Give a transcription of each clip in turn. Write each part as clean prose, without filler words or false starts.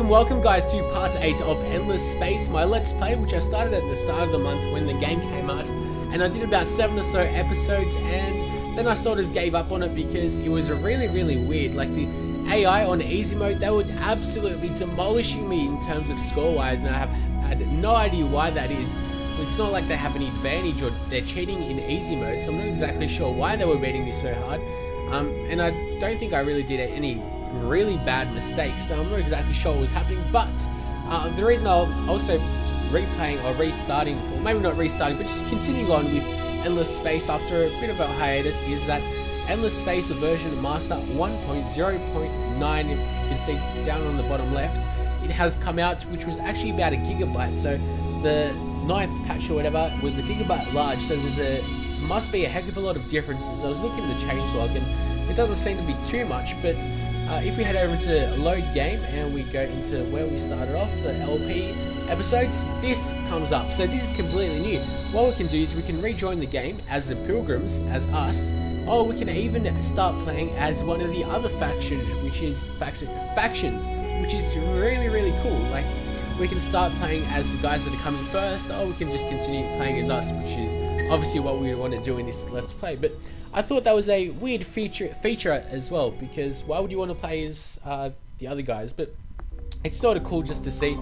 Welcome guys to part 8 of Endless Space, my Let's Play, which I started at the start of the month when the game came out, and I did about 7 or so episodes, and then I sort of gave up on it because it was really weird. Like the AI on easy mode, they were absolutely demolishing me in terms of score-wise, and I have had no idea why that is. It's not like they have any advantage or they're cheating in easy mode, so I'm not exactly sure why they were beating me so hard. And I don't think I really did any really bad mistakes, so I'm not exactly sure what was happening. But the reason I'm also replaying or restarting, or maybe not restarting, but just continuing on with Endless Space after a bit of a hiatus, is that Endless Space version master 1.0.9, if you can see down on the bottom left, it has come out, which was actually about a gigabyte. So the 9th patch or whatever was a gigabyte large, so must be a heck of a lot of differences. I was looking at the changelog and it doesn't seem to be too much, but if we head over to load game and we go into where we started off, the LP episodes, this comes up. So this is completely new. What we can do is we can rejoin the game as the Pilgrims, as us, or we can even start playing as one of the other factions, which is really cool. Like, we can start playing as the guys that are coming first, or we can just continue playing as us, which is obviously what we want to do in this Let's Play. But I thought that was a weird feature as well, because why would you want to play as the other guys? But it's sort of cool just to see.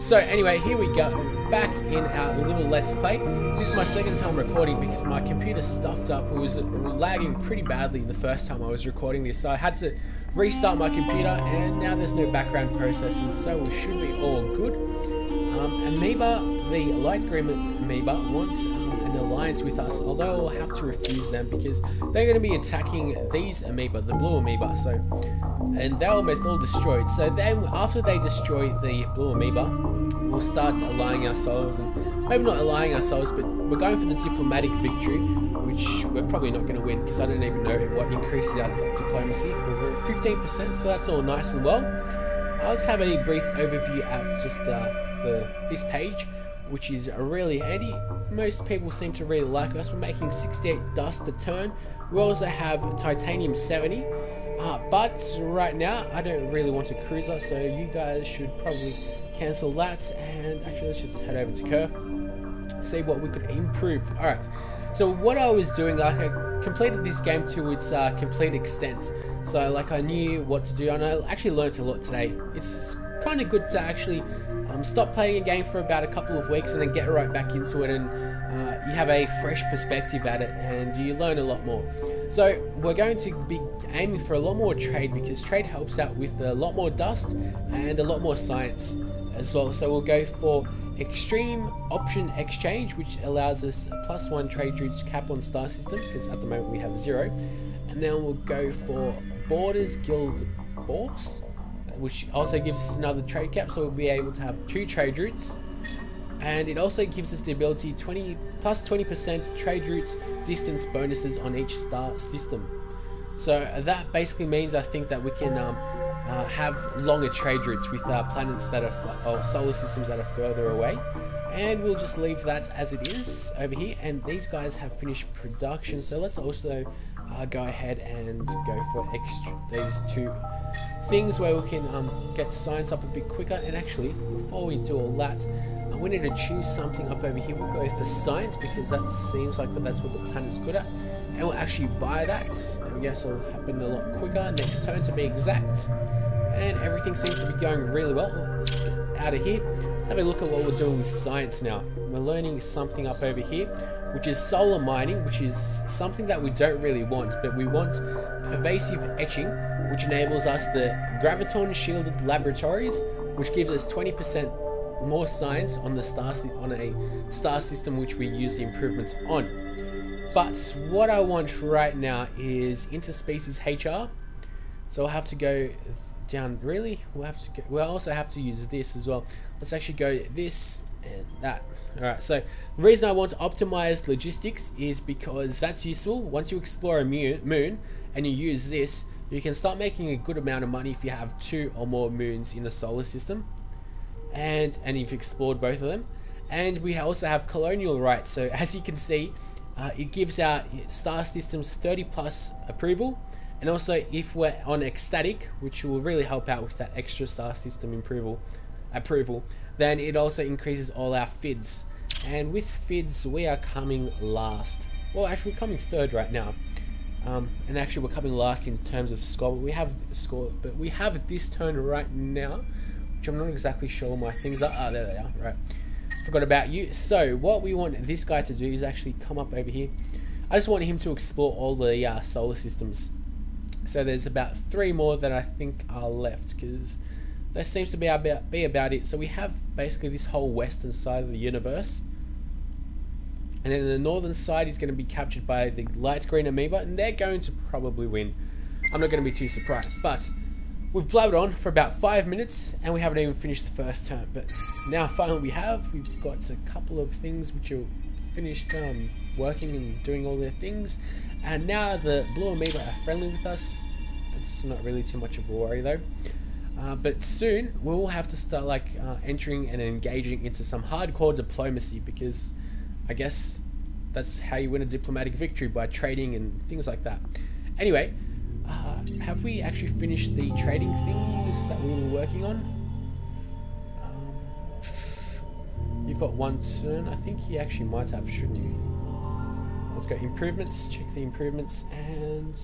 So anyway, here we go, back in our little Let's Play. This is my second time recording because my computer stuffed up. It was lagging pretty badly the first time I was recording this, so I had to restart my computer, and now there's no background processing, so we should be all good. Amoeba, the light green amoeba, wants an alliance with us, although we'll have to refuse them because they're going to be attacking these amoeba, the blue amoeba, and they're almost all destroyed. So then after they destroy the blue amoeba, we'll start allying ourselves, and maybe not allying ourselves, but we're going for the diplomatic victory, which we're probably not going to win because I don't even know what increases our diplomacy. We're at 15%, so that's all nice and well. Let's have a brief overview at just this page, which is really handy. Most people seem to really like us. We're making 68 dust a turn. We also have titanium 70, but right now I don't really want a cruiser, so you guys should probably cancel that. And actually, let's just head over to Kerr, see what we could improve. Alright, so what I was doing, like, I completed this game to its complete extent. So like, I knew what to do, and I actually learnt a lot today. It's kind of good to actually stop playing a game for about a couple of weeks and then get right back into it, and you have a fresh perspective at it and you learn a lot more. So we're going to be aiming for a lot more trade, because trade helps out with a lot more dust and a lot more science as well. So we'll go for extreme option exchange, which allows us a +1 trade routes cap on star system, because at the moment we have 0. And then we'll go for borders guild boss, which also gives us another trade cap, so we'll be able to have 2 trade routes. And it also gives us the ability plus 20% trade routes distance bonuses on each star system. So that basically means, I think, that we can have longer trade routes with planets that are, or solar systems that are further away. And we'll just leave that as it is over here. And these guys have finished production, so let's also go ahead and go for these 2 things where we can get science up a bit quicker. And actually, before we do all that, we need to choose something up over here. We'll go for science, because that seems like that's what the planet's good at, and we'll actually buy that. There we go, so it'll happen a lot quicker next turn, to be exact. And everything seems to be going really well. Let's get out of here. Let's have a look at what we're doing with science now. We're learning something up over here, which is solar mining, which is something that we don't really want, but we want pervasive etching, which enables us the graviton shielded laboratories, which gives us 20% more science on a star system which we use the improvements on. But what I want right now is interspecies HR, so I'll have to go down. Really, we'll also have to use this as well. Let's actually go this and that. Alright, so the reason I want optimized logistics is because that's useful. Once you explore a moon and you use this, you can start making a good amount of money if you have 2 or more moons in the solar system, and you've explored both of them. And we also have colonial rights, so as you can see, it gives our star systems 30+ approval, And also, if we're on ecstatic, which will really help out with that extra star system approval, then it also increases all our FIDs. And with FIDs, we are coming last. Well, actually, we're coming third right now. And actually, we're coming last in terms of score. But we have this turn right now, which I'm not exactly sure my things are. Ah, there they are. Right. Forgot about you. So what we want this guy to do is actually come up over here. I just want him to explore all the solar systems. So there's about 3 more that I think are left, because that seems to be about it. So we have basically this whole western side of the universe. And then the northern side is going to be captured by the light green amoeba, and they're going to probably win. I'm not going to be too surprised. But we've blabbered on for about 5 minutes, and we haven't even finished the first turn. But now finally we've got a couple of things which are finished working and doing all their things. And now the blue amoeba are friendly with us. That's not really too much of a worry though. But soon we'll have to start entering and engaging into some hardcore diplomacy, because I guess that's how you win a diplomatic victory, by trading and things like that. Anyway, have we actually finished the trading things that we were working on? You've got 1 turn. I think you actually might have, shouldn't you? Let's go improvements, check the improvements, and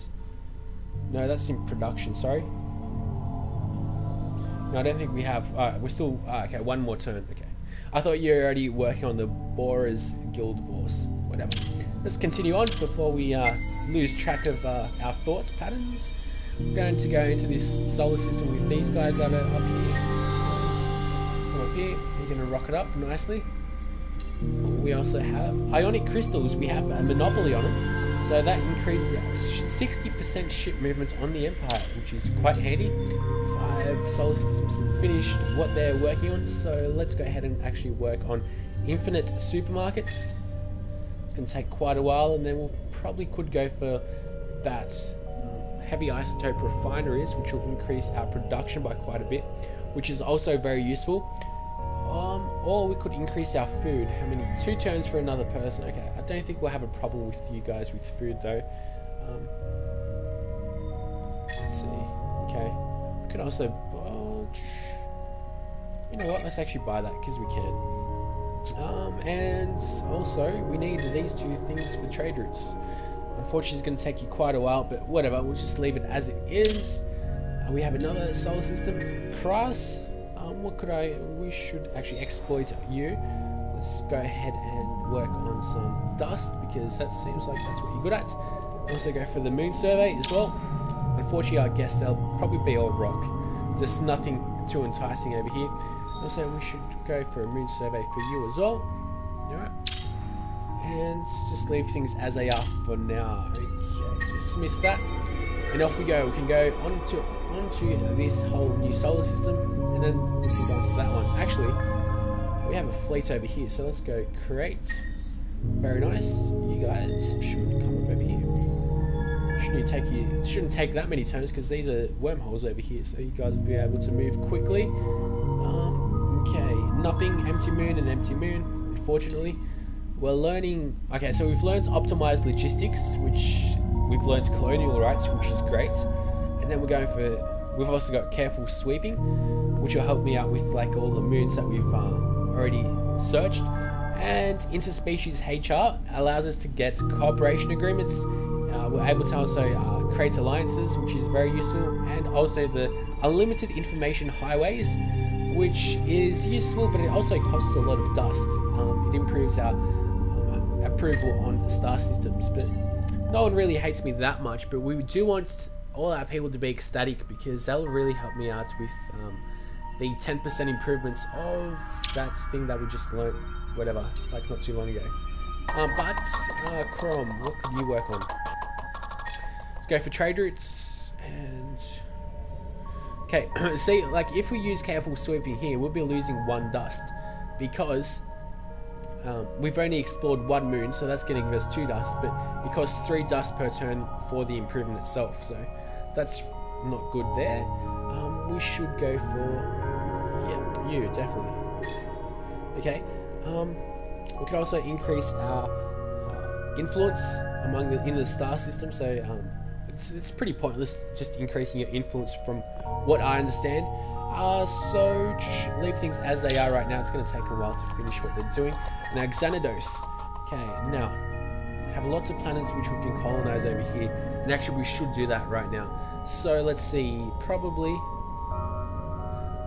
no, that's in production, sorry. No, I don't think we have. We're still okay, 1 more turn. Okay, I thought you were already working on the Borers Guild Boss. Whatever. Let's continue on before we lose track of our thought patterns. We're going to go into this solar system with these guys that are up here. Come up here. You're going to rock it up nicely. We also have ionic crystals. We have a monopoly on them, so that increases 60% ship movements on the Empire, which is quite handy. 5 solar systems have finished what they're working on, so let's go ahead and actually work on infinite supermarkets. It's going to take quite a while, and then we'll probably could go for that heavy isotope refineries, which will increase our production by quite a bit, which is also very useful. Or we could increase our food. How many? 2 turns for another person. Okay, I don't think we'll have a problem with you guys with food though. Let's see. Okay, we could also. You know what? Let's actually buy that because we can. And also we need these 2 things for trade routes. Unfortunately, it's going to take you quite a while, but whatever. We'll just leave it as it is. We have another solar system, Crass. What could we should actually exploit you. Let's go ahead and work on some dust, because that seems like that's what you're good at. Also go for the moon survey as well. Unfortunately, I guess they'll probably be all rock. Just nothing too enticing over here. Also, we should go for a moon survey for you as well. Alright. And just leave things as they are for now. Okay, dismiss that. And off we go. We can go onto this whole new solar system, and then we can go onto that one. Actually, we have a fleet over here, so let's go create. Very nice. You guys should come up over here. Shouldn't take that many turns, because these are wormholes over here, so you guys will be able to move quickly. Okay, nothing. Empty moon and empty moon. Unfortunately, we're learning. Okay, so we've learned optimized logistics, which we've learned colonial rights, which is great. And then we're going for, we've also got careful sweeping, which will help me out with all the moons that we've already searched. And interspecies HR allows us to get cooperation agreements. We're able to also create alliances, which is very useful. And also the unlimited information highways, which is useful, but it also costs a lot of dust. It improves our approval on star systems, but no one really hates me that much. But we do want all our people to be ecstatic, because that'll really help me out with the 10% improvements of that thing that we just learnt, whatever, not too long ago. Chrome, what could you work on? Let's go for trade routes, and okay, see, if we use careful sweeping here, we'll be losing 1 dust, because we've only explored 1 moon, so that's going to give us 2 dust, but it costs 3 dust per turn for the improvement itself, so that's not good there. We should go for, yeah, you, definitely. Okay, we could also increase our influence in the star system, so it's pretty pointless just increasing your influence from what I understand. So just leave things as they are right now. It's going to take a while to finish what they're doing. Now Xanados. Okay, now we have lots of planets which we can colonize over here, and actually we should do that right now. So let's see, probably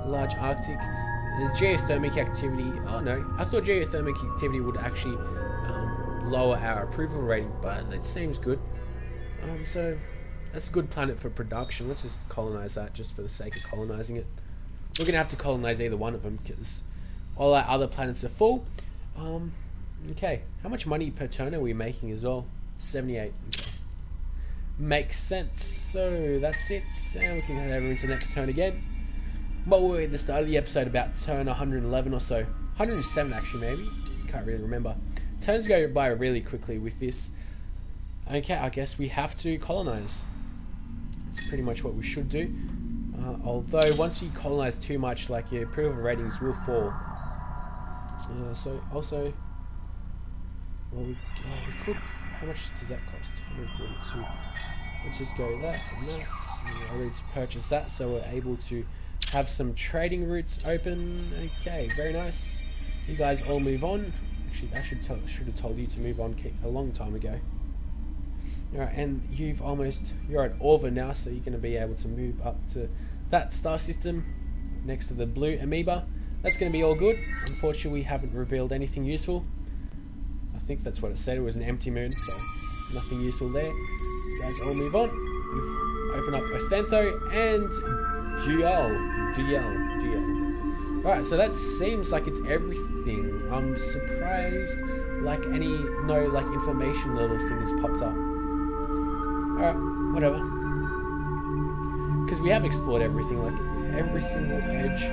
large Arctic. Geothermic activity. Oh no, I thought geothermic activity would actually lower our approval rating, but it seems good. So that's a good planet for production. Let's just colonize that just for the sake of colonizing it. We're gonna have to colonize either one of them because all our other planets are full. Okay, how much money per turn are we making as well? 78. Okay. Makes sense. So that's it, and we can head over into the next turn again. But we were at the start of the episode about turn 111 or so. 107 actually, maybe. Can't really remember. Turns go by really quickly with this. Okay, I guess we have to colonize. That's pretty much what we should do. Although once you colonize too much, like your approval ratings will fall. So also, well, we could. How much does that cost? 142. Let's just go that and that. I need to purchase that, so we're able to have some trading routes open. Okay, very nice. You guys all move on. Actually, I should have told you to move on a long time ago. Alright, and you're at Orva now, so you're going to be able to move up to that star system next to the blue amoeba. That's going to be all good. Unfortunately, we haven't revealed anything useful. I think that's what it said. It was an empty moon, so nothing useful there. You guys all move on. We've opened up Othentho and DL. Alright, so that seems like it's everything. I'm surprised like no information little thing has popped up. Alright, whatever. Because we have explored everything, like every single edge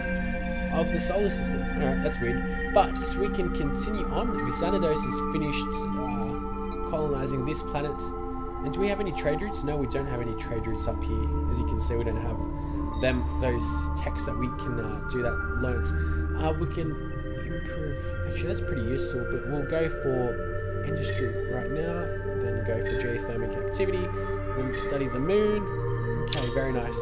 of the solar system. Alright, that's weird. But we can continue on. Xanados has finished colonizing this planet. And do we have any trade routes? No, we don't have any trade routes up here. As you can see, we don't have those techs that we can do that learnt. We can improve. Actually, that's pretty useful, but we'll go for industry right now, then go for geothermic activity, then study the moon. Okay, very nice.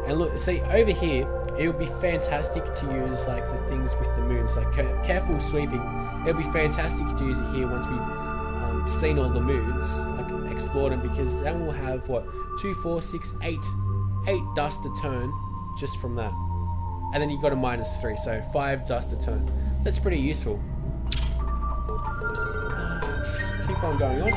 And look, see over here, it would be fantastic to use like the things with the moons, like careful sweeping. It would be fantastic to use it here once we've seen all the moons, like explored them, because then we'll have what 2, 4, 6, 8 dust a turn just from that. And then you got a -3, so 5 dust a turn. That's pretty useful. Keep on going on.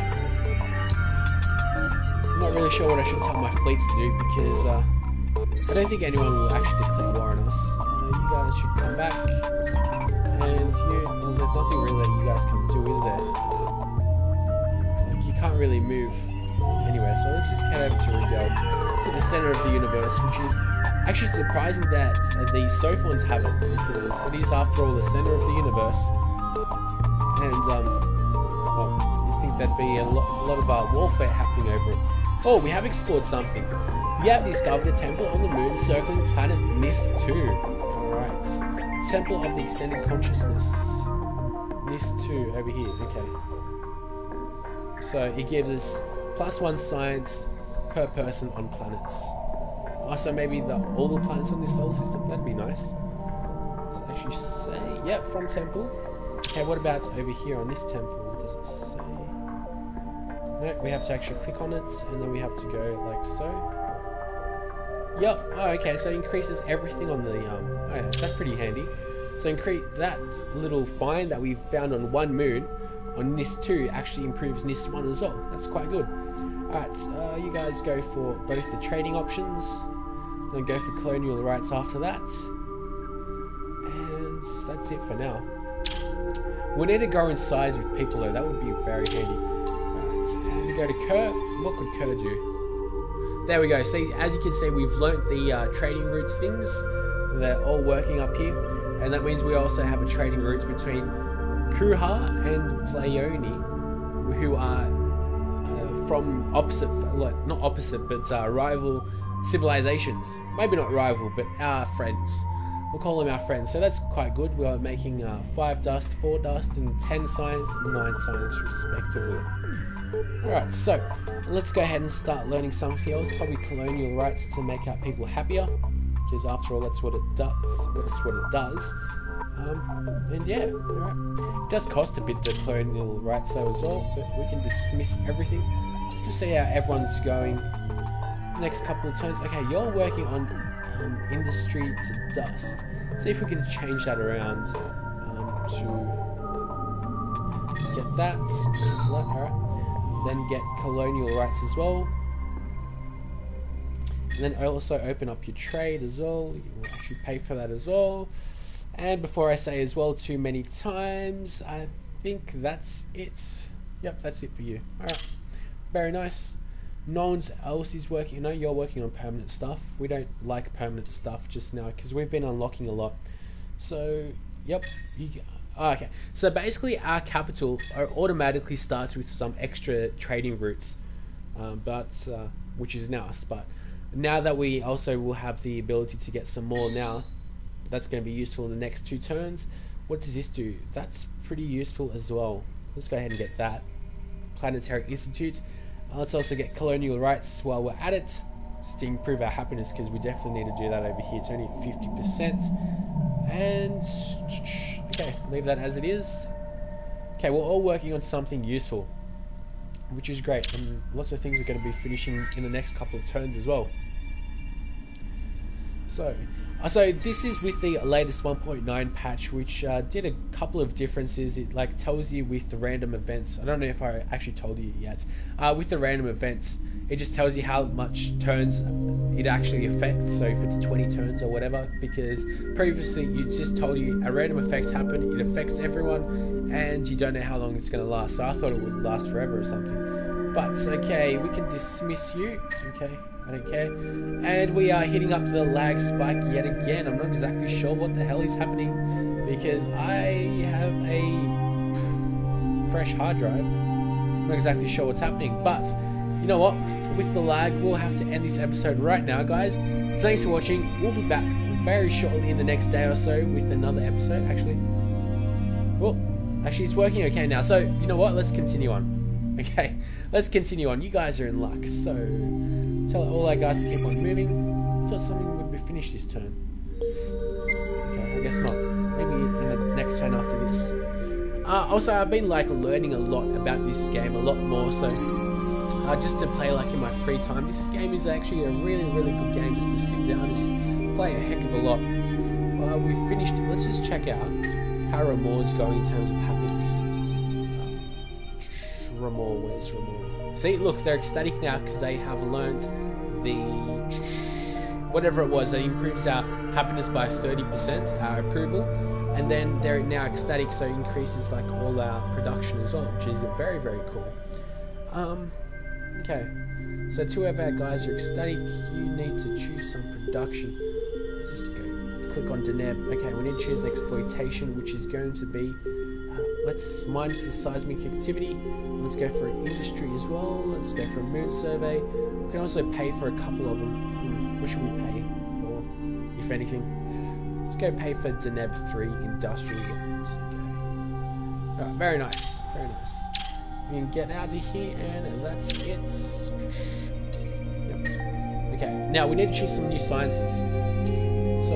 I'm not really sure what I should tell my fleets to do, because I don't think anyone will actually declare war on us. You guys should come back. And well, there's nothing really that you guys can do, is there? Like, you can't really move anywhere, so let's just head over to Rebel, to the center of the universe, which is actually surprising that the Sophons have it, because it is after all the center of the universe. And well, you think there'd be a lot of warfare happening over it. Oh, we have explored something. We have discovered a temple on the moon circling planet NIS 2. Alright. Temple of the Extended Consciousness. NIS 2 over here. Okay. So it gives us +1 science per person on planets. Also, maybe all the planets on this solar system. That'd be nice. Let's actually say, yep, from temple. Okay, what about over here on this temple? What does it say? No, we have to actually click on it, and then we have to go like so. Yep. Oh, okay. So it increases everything on the oh yeah, that's pretty handy. So increase that little find that we found on one moon on NIS 2 actually improves NIS 1 as well. That's quite good. Alright, you guys go for both the trading options, then go for colonial rights after that. And that's it for now. We need to grow in size with people though, that would be very handy. Alright, and we go to Kerr. What could Kerr do? There we go. See, as you can see, we've learnt the trading routes things. They're all working up here. And that means we also have a trading routes between Kuha and Pleione, who are from opposite, not opposite, but rival civilizations. Maybe not rival, but our friends. We'll call them our friends. So that's quite good. We are making 5 dust, 4 dust, and 10 science, and 9 science respectively. Alright, so let's go ahead and start learning something else, probably colonial rights to make our people happier, because after all that's what it does. That's what it does. And yeah, alright. It does cost a bit to colonial rights though as well, but we can dismiss everything. Just see how everyone's going. Next couple of turns. Okay, you're working on industry to dust. See if we can change that around to get that. Alright. Then get colonial rights as well. And then also open up your trade as well. You will actually pay for that as well. And before I say as well too many times, I think that's it. Yep, that's it for you. Alright. Very nice. No one else is working. You know, you're working on permanent stuff. We don't like permanent stuff just now because we've been unlocking a lot. So, yep. Okay. So basically, our capital automatically starts with some extra trading routes, which is nice. But now that we also will have the ability to get some more now, that's going to be useful in the next 2 turns. What does this do? That's pretty useful as well. Let's go ahead and get that. Planetary Institute. Let's also get colonial rights while we're at it, just to improve our happiness, because we definitely need to do that over here. It's only at 50%. And okay, leave that as it is. Okay, we're all working on something useful, which is great, and lots of things are going to be finishing in the next couple of turns as well. So this is with the latest 1.9 patch, which did a couple of differences. It like tells you with the random events. I don't know if I actually told you yet. With the random events, it just tells you how much turns it actually affects. So if it's 20 turns or whatever, because previously you just told you a random effect happened, it affects everyone, and you don't know how long it's going to last. So I thought it would last forever or something. But okay, we can dismiss you. Okay. I don't care. And we are hitting up the lag spike yet again. I'm not exactly sure what the hell is happening, because I have a fresh hard drive. I'm not exactly sure what's happening, but you know what? With the lag, we'll have to end this episode right now, guys. Thanks for watching. We'll be back very shortly in the next day or so with another episode. Actually, it's working okay now. So you know what? Let's continue on. Okay, let's continue on. You guys are in luck. So tell all our guys to keep on moving. I thought something would be finished this turn. Okay, I guess not. Maybe in the next turn after this. Also, I've been like learning a lot about this game, a lot more. So just to play like in my free time. This game is actually a really, really good game just to sit down and just play a heck of a lot. We've finished. Let's just check out how Ramor's going in terms of happiness. Ramor, where's Ramor? See, look, they're ecstatic now because they have learnt the whatever it was that improves our happiness by 30%, our approval, and then they're now ecstatic, so it increases like all our production as well, which is very, very cool. Okay, so 2 of our guys are ecstatic. You need to choose some production. Let's just go click on Deneb. Okay, we need to choose an exploitation, which is going to be let's minus the seismic activity. Let's go for an industry as well. Let's go for a moon survey. We can also pay for a couple of them. What should we pay for, if anything? Let's go pay for Deneb 3 industrial weapons. Okay. Alright, very nice. Very nice. We can get out of here, and that's it. Yep. Okay, now we need to choose some new sciences. So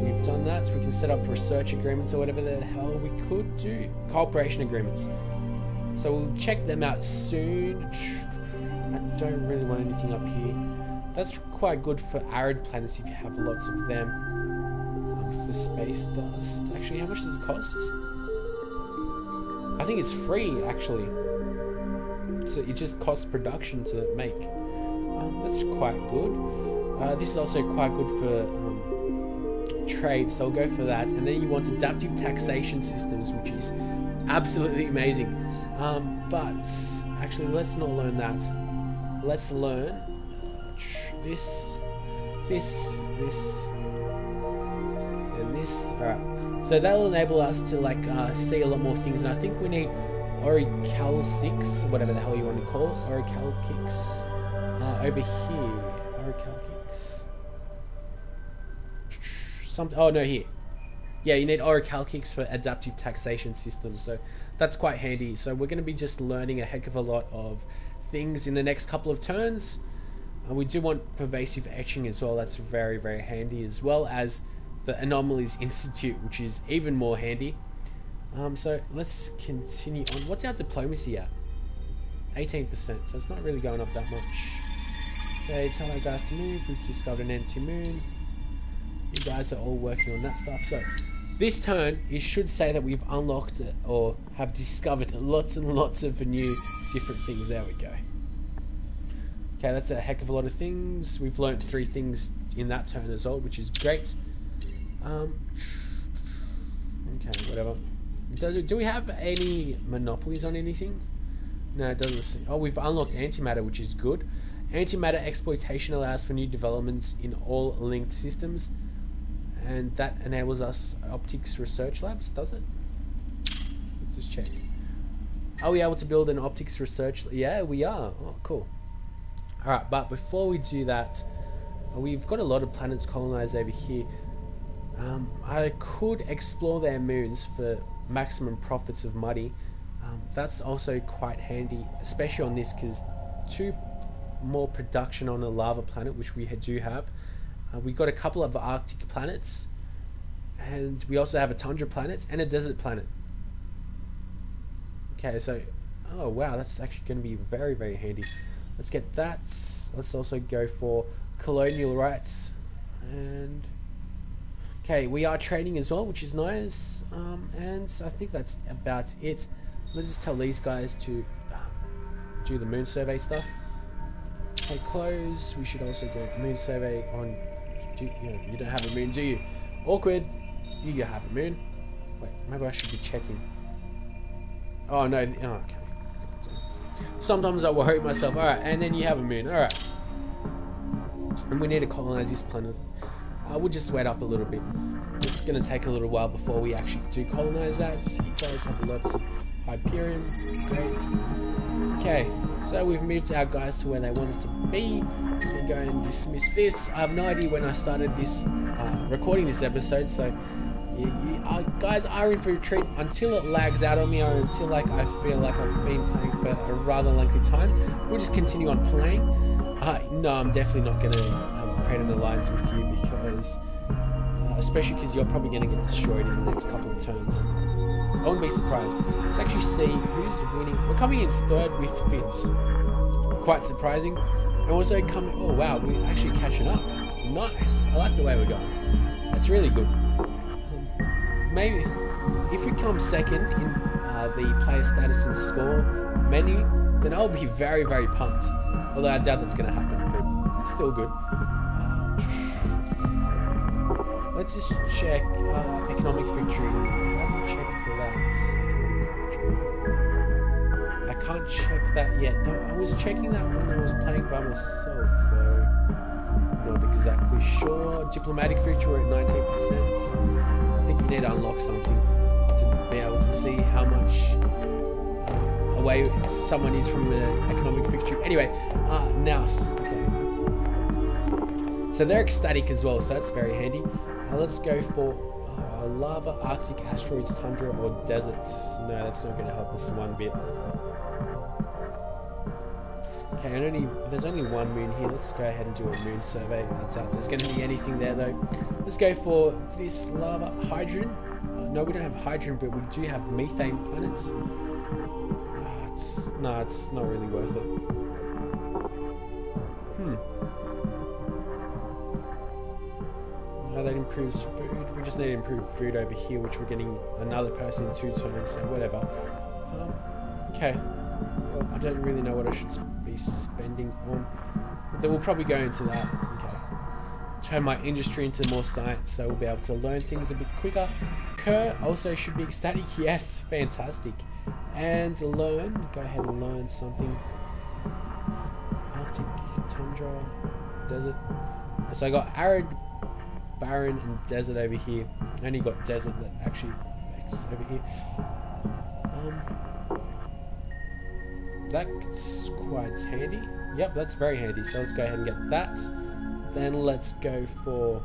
we've done that. We can set up research agreements or whatever the hell we could do. Cooperation agreements. So we'll check them out soon. I don't really want anything up here. That's quite good for arid planets if you have lots of them. For space dust. Actually, how much does it cost? I think it's free, actually. So it just costs production to make. That's quite good. This is also quite good for trade, so I'll go for that. And then you want adaptive taxation systems, which is absolutely amazing. But actually, let's not learn that. Let's learn this, and this. Alright, so that'll enable us to like see a lot more things, and I think we need Orical 6, whatever the hell you want to call it. Orical kicks over here. Orical kicks. Oh no, here. yeah, you need orichalcics for adaptive taxation systems, so that's quite handy. So we're going to be just learning a heck of a lot of things in the next couple of turns. We do want pervasive etching as well. That's very, very handy, as well as the Anomalies Institute, which is even more handy. So let's continue on. What's our diplomacy at? 18%, so it's not really going up that much. Okay, tell our guys to move. We've discovered an empty moon. You guys are all working on that stuff. So this turn, it should say that we've unlocked it or have discovered lots and lots of new different things. There we go. Okay, that's a heck of a lot of things. We've learnt 3 things in that turn as well, which is great. Okay, whatever. Do we have any monopolies on anything? No, it doesn't seem. Oh, we've unlocked antimatter, which is good. Antimatter exploitation allows for new developments in all linked systems, and that enables us optics research labs, does it? Let's just check. Are we able to build an optics research? Yeah, we are. Oh, cool. Alright, but before we do that, we've got a lot of planets colonized over here. I could explore their moons for maximum profits of money. That's also quite handy, especially on this, because 2 more production on a lava planet, which we do have. We've got a couple of Arctic planets, and we also have a tundra planet and a desert planet. Okay, so, oh wow, that's actually going to be very, very handy. Let's get that. Let's also go for colonial rights. And okay, we are trading as well, which is nice. And I think that's about it. Let's just tell these guys to do the moon survey stuff. Okay, close. We should also go moon survey on. You don't have a moon, do you? Awkward. You have a moon. Wait, maybe I should be checking. Oh no. Oh, okay. Sometimes I worry myself. Alright, and then you have a moon. Alright. And we need to colonize this planet. We'll just wait up a little bit. It's going to take a little while before we actually do colonize that. So you guys have lots of Hyperion. Great. Okay, so we've moved our guys to where they wanted to be. We'll go and dismiss this. I have no idea when I started this, recording this episode, so you guys are in for a treat until it lags out on me, or until like I feel like I've been playing for a rather lengthy time. We'll just continue on playing. No, I'm definitely not going to create an alliance with you, because especially because you're probably going to get destroyed in the next couple of turns. I wouldn't be surprised. Let's actually see who's winning. We're coming in 3rd with Fitz. Quite surprising. And also coming. Oh wow, we're actually catching up. Nice. I like the way we're going. That's really good. Maybe if we come 2nd in the player status and score menu, then I'll be very, very pumped. Although I doubt that's going to happen, but it's still good. Let's just check economic victory. How do we check for that? I can't check that yet. Though I was checking that when I was playing by myself, though. Not exactly sure. Diplomatic victory, we're at 19%. I think you need to unlock something to be able to see how much away someone is from an economic victory. Anyway, now, okay. So they're ecstatic as well, so that's very handy. Let's go for lava, Arctic, asteroids, tundra, or deserts. No, that's not going to help us one bit. Okay, and there's only one moon here. Let's go ahead and do a moon survey. That's out. There's going to be anything there though. Let's go for this lava, hydrogen. No, we don't have hydrogen, but we do have methane planets. No, it's not really worth it. That improves food. We just need to improve food over here, which we're getting another person in 2 turns, so whatever. Okay. Well, I don't really know what I should be spending on. But we'll probably go into that. Okay. Turn my industry into more science, so we'll be able to learn things a bit quicker. Kerr also should be ecstatic. Yes, fantastic. And learn. Go ahead and learn something. Arctic, tundra, desert. So I got arid, barren, and desert over here. I only got desert that actually affects over here. That's quite handy. Yep, that's very handy. So let's go ahead and get that. Then let's go for.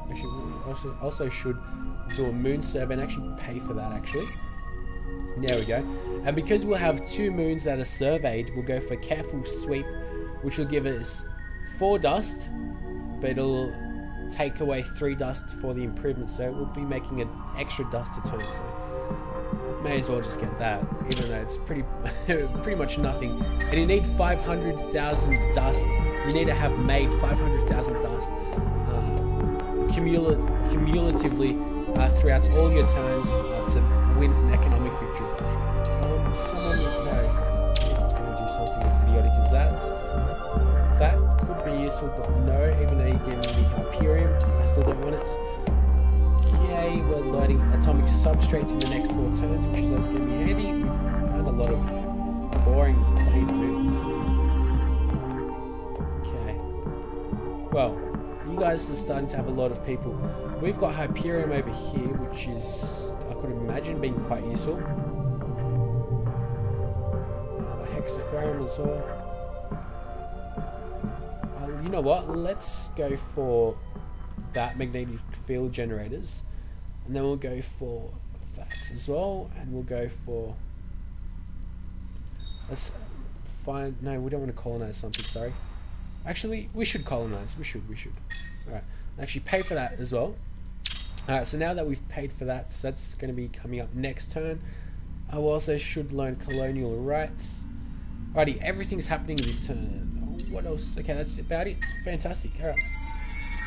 Actually, also should do a moon survey and actually pay for that, actually. There we go. And because we'll have 2 moons that are surveyed, we'll go for careful sweep, which will give us 4 dust, but it'll take away 3 dust for the improvement, so we'll be making an extra dust a turn, so may as well just get that, even though it's pretty much nothing. And you need 500,000 dust. You need to have made 500,000 dust cumulatively throughout all your turns to win an economic victory. Someone, no, I'm going to do something as idiotic as that. That could be useful, but no, even though you give me the Hyperion, I still don't want it. Okay, we're loading atomic substrates in the next 4 turns, which is always going to be handy. We found a lot of boring plain moves. Okay. Well, you guys are starting to have a lot of people. We've got Hyperion over here, which is, I could imagine, being quite useful. Hexaferrum as well. You know what? Let's go for that magnetic field generators, and then we'll go for that as well, and we'll go for. Let's find. No, we don't want to colonize something. Sorry. Actually, we should colonize. We should. All right. Actually, pay for that as well. All right. So now that we've paid for that, so that's going to be coming up next turn. I also should learn colonial rights. Alrighty, everything's happening this turn. Oh, what else? Okay, that's about it. Fantastic. Alright.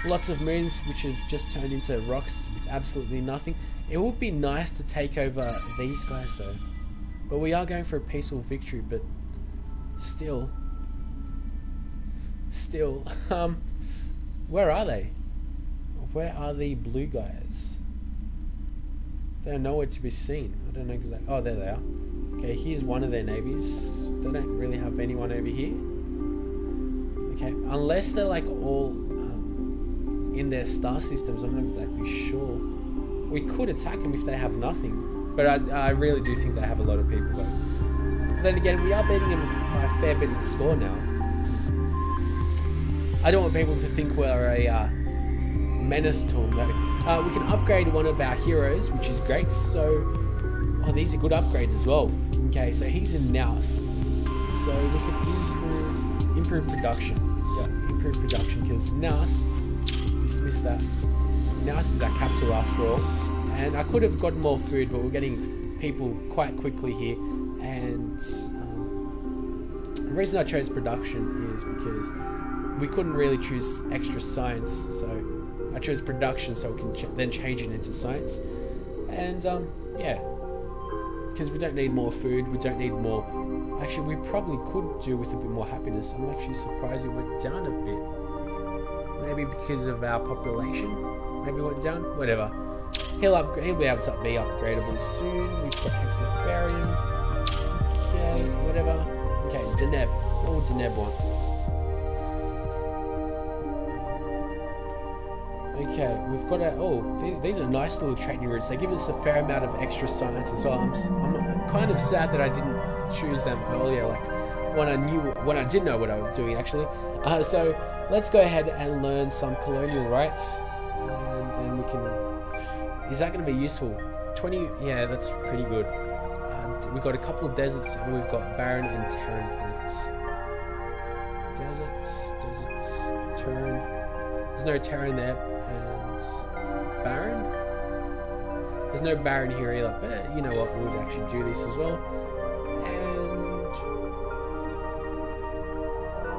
Lots of moons which have just turned into rocks with absolutely nothing. It would be nice to take over these guys though. But we are going for a peaceful victory, but still, where are they? Where are the blue guys? They're nowhere to be seen. I don't know exactly. Oh, there they are. Okay, here's one of their navies. They don't really have anyone over here. Okay, unless they're like all in their star systems, I'm not exactly sure. We could attack them if they have nothing, but I really do think they have a lot of people though. But then again, we are beating them by a fair bit of score now. I don't want people to think we're a menace to them though. We can upgrade one of our heroes, which is great, so... Oh, these are good upgrades as well. Okay, so he's in Naus. So we can improve production. Yeah, improve production, because Naus, dismiss that. Naus is our capital after all. And I could have gotten more food, but we're getting people quite quickly here. And the reason I chose production is because we couldn't really choose extra science. So I chose production so we can then change it into science. And yeah. Because we don't need more food, we don't need more... Actually, we probably could do with a bit more happiness. I'm actually surprised it went down a bit. Maybe because of our population? Maybe it went down? Whatever. He'll be able to be upgradable soon. We've got Hexafarian. Okay, whatever. Okay, Deneb. What will Deneb want? Okay, we've got a... Oh, these are nice little training routes. They give us a fair amount of extra science as well. I'm kind of sad that I didn't choose them earlier, like when I did know what I was doing actually. So let's go ahead and learn some colonial rights, and then we can... Is that going to be useful? 20... Yeah, that's pretty good. We've got a couple of deserts, and we've got barren and Terran planets. Deserts, Terran. There's no Terran there. And barren? There's no barren here either, but you know what, we would actually do this as well. And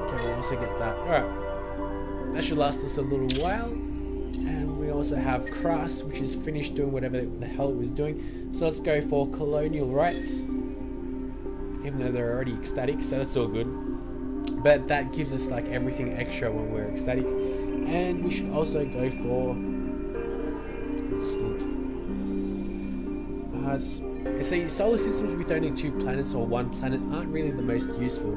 okay, we'll also get that. Alright, that should last us a little while. And we also have Kras, which is finished doing whatever the hell it was doing. So let's go for colonial rights, even though they're already ecstatic, so that's all good. But that gives us like everything extra when we're ecstatic. And we should also go for... Let's think. See, solar systems with only 2 planets or 1 planet aren't really the most useful.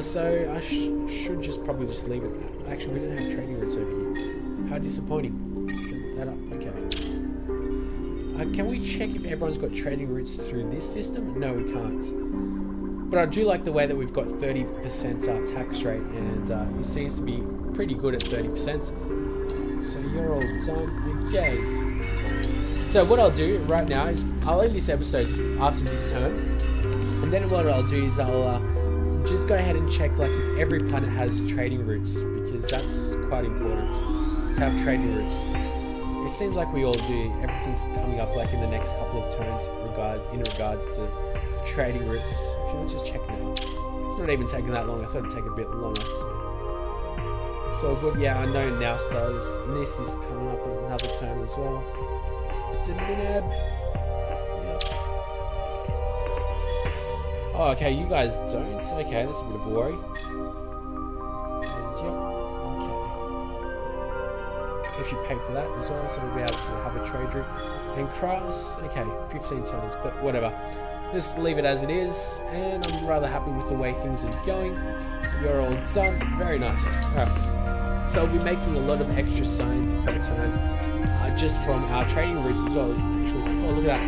So I should just probably just leave it. Actually, we don't have trading routes over here. How disappointing. Set that up. Okay. Can we check if everyone's got trading routes through this system? No, we can't. But I do like the way that we've got 30% tax rate, and it seems to be pretty good at 30%. So you're all done. Okay. So what I'll do right now is I'll end this episode after this turn, and then what I'll do is I'll just go ahead and check like if every planet has trading routes, because that's quite important to have trading routes. It seems like we all do. Everything's coming up like in the next couple of turns in regards to trading routes. Okay, let's just check now. It's not even taking that long. I thought it'd take a bit longer. So good. Yeah, I know Nouse does. And this is coming up in another turn as well. Yep. Oh, okay, you guys don't. Okay, that's a bit of a worry. If you pay for that as well, so we'll be able to have a trade route. And Kraus, okay, 15 turns, but whatever. Just leave it as it is, and I'm rather happy with the way things are going. You're all done. Very nice. Alright. So we'll be making a lot of extra signs per turn, just from our trading routes as well. Actually, oh, look at that.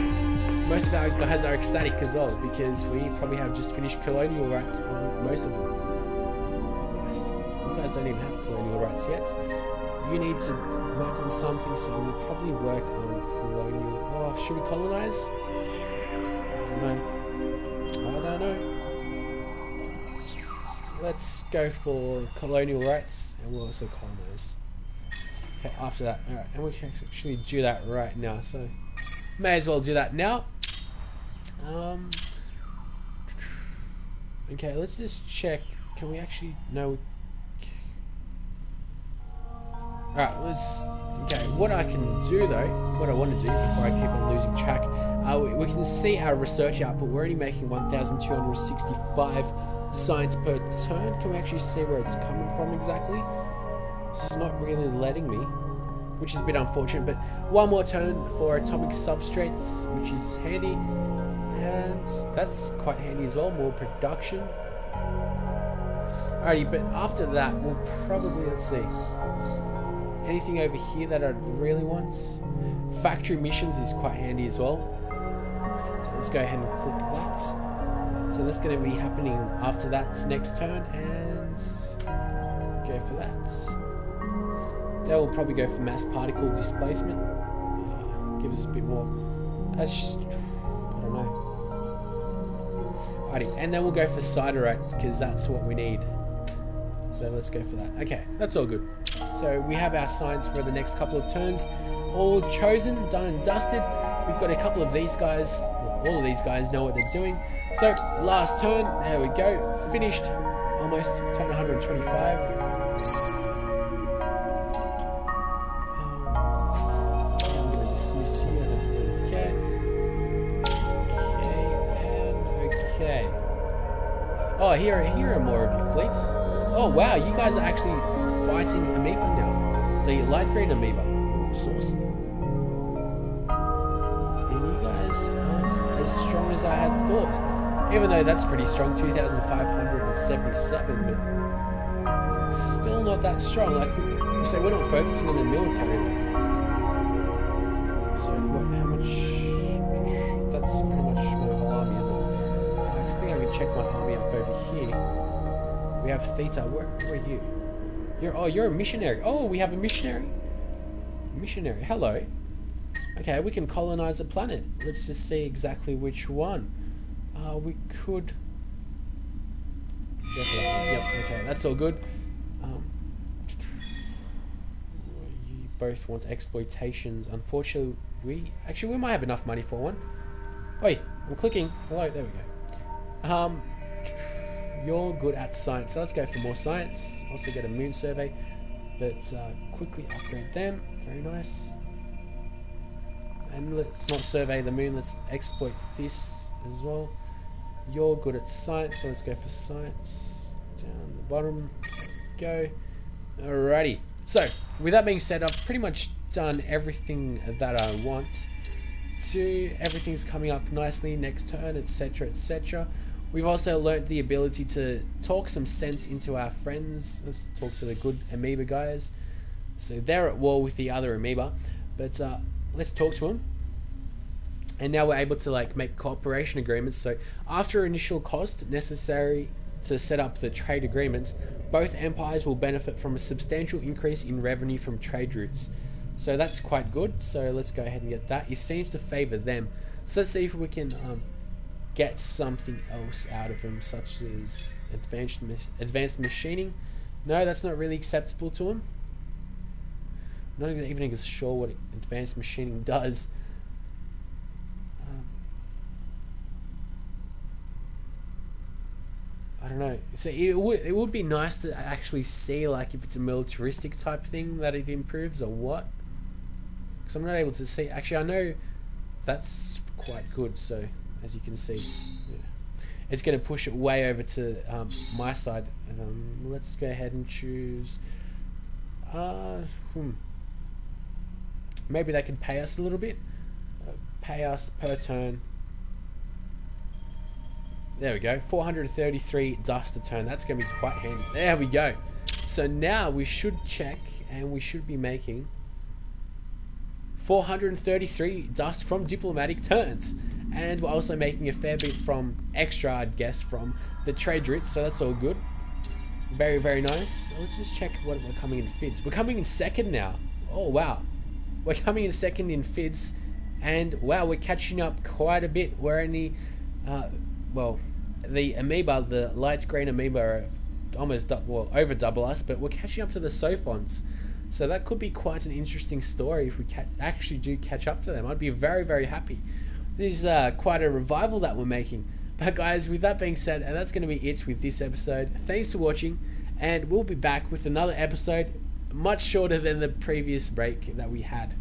Most of our guys are ecstatic as well, because we probably have just finished colonial rights on most of them. Nice. You guys don't even have colonial rights yet. You need to work on something, so we'll probably work on colonial. Oh, should we colonize? I don't know. Let's go for colonial rights, and we'll also colonize. Okay, after that. Alright, and we can actually do that right now, so may as well do that now. Okay, let's just check. Can we actually... No. Alright, okay, what I can do though, what I want to do before I keep on losing track, we can see our research output. We're only making 1,265 science per turn. Can we actually see where it's coming from exactly? It's not really letting me, which is a bit unfortunate, but one more turn for atomic substrates, which is handy, and that's quite handy as well, more production. Alrighty, but after that, we'll probably, let's see, anything over here that I'd really want? Factory missions is quite handy as well. So let's go ahead and click that. So that's going to be happening after that next turn, and go for that. That will probably go for mass particle displacement. Gives us a bit more. That's just, I don't know. Alrighty, and then we'll go for Siderite, because that's what we need. So let's go for that. Okay, that's all good. So we have our signs for the next couple of turns all chosen, done and dusted. We've got a couple of these guys, well, all of these guys know what they're doing. So last turn, there we go, finished almost turn 125. I'm going to dismiss here, okay. Okay. Oh, here are more of your fleets. Oh wow, you guys are actually fighting amoeba now. The light green amoeba. Ooh, saucy. And you guys aren't as strong as I had thought. Even though that's pretty strong, 2,577, but still not that strong. Like we say, we're not focusing on the military. So what, how much? That's pretty much my whole army, isn't it? I think I can check my army up over here. We have Theta. Where are you? You're a missionary. Oh, we have a missionary. Missionary. Hello. Okay, we can colonize a planet. Let's just see exactly which one. We could. Yep. Okay, that's all good. You both want exploitations. Unfortunately, we might have enough money for one. Wait, I'm clicking. Hello. There we go. You're good at science, so let's go for more science. Also get a moon survey, but quickly upgrade them. Very nice. And let's not survey the moon, let's exploit this as well. You're good at science, so let's go for science. Down the bottom, there we go. Alrighty. So, with that being said, I've pretty much done everything that I want to. Everything's coming up nicely next turn, etc, etc. We've also learnt the ability to talk some sense into our friends. Let's talk to the good amoeba guys. So they're at war with the other amoeba, but let's talk to them. And now we're able to like make cooperation agreements. So after initial cost necessary to set up the trade agreements, both empires will benefit from a substantial increase in revenue from trade routes. So that's quite good. So let's go ahead and get that. It seems to favor them. So let's see if we can get something else out of them, such as advanced machining. No, that's not really acceptable to him. Not even sure what advanced machining does. I don't know. So it would be nice to actually see, like, if it's a militaristic type thing that it improves or what. Because I'm not able to see. Actually, I know that's quite good. So as you can see, it's going to push it way over to my side. Let's go ahead and choose. Maybe they can pay us a little bit. Pay us per turn. There we go. 433 dust a turn. That's going to be quite handy. There we go. So now we should check, and we should be making 433 dust from diplomatic turns. And we're also making a fair bit from extra, I'd guess, from the trade routes. So that's all good. Very, very nice. Let's just check what we're coming in FIDS. We're coming in second now. Oh, wow. We're coming in second in FIDS. And, wow, we're catching up quite a bit. We're only, well, the amoeba, the light green amoeba are almost, over double us. But we're catching up to the Sophons. So that could be quite an interesting story if we actually do catch up to them. I'd be very, very happy. This is quite a revival that we're making. But guys, with that being said, and that's going to be it with this episode. Thanks for watching, and we'll be back with another episode much shorter than the previous break that we had.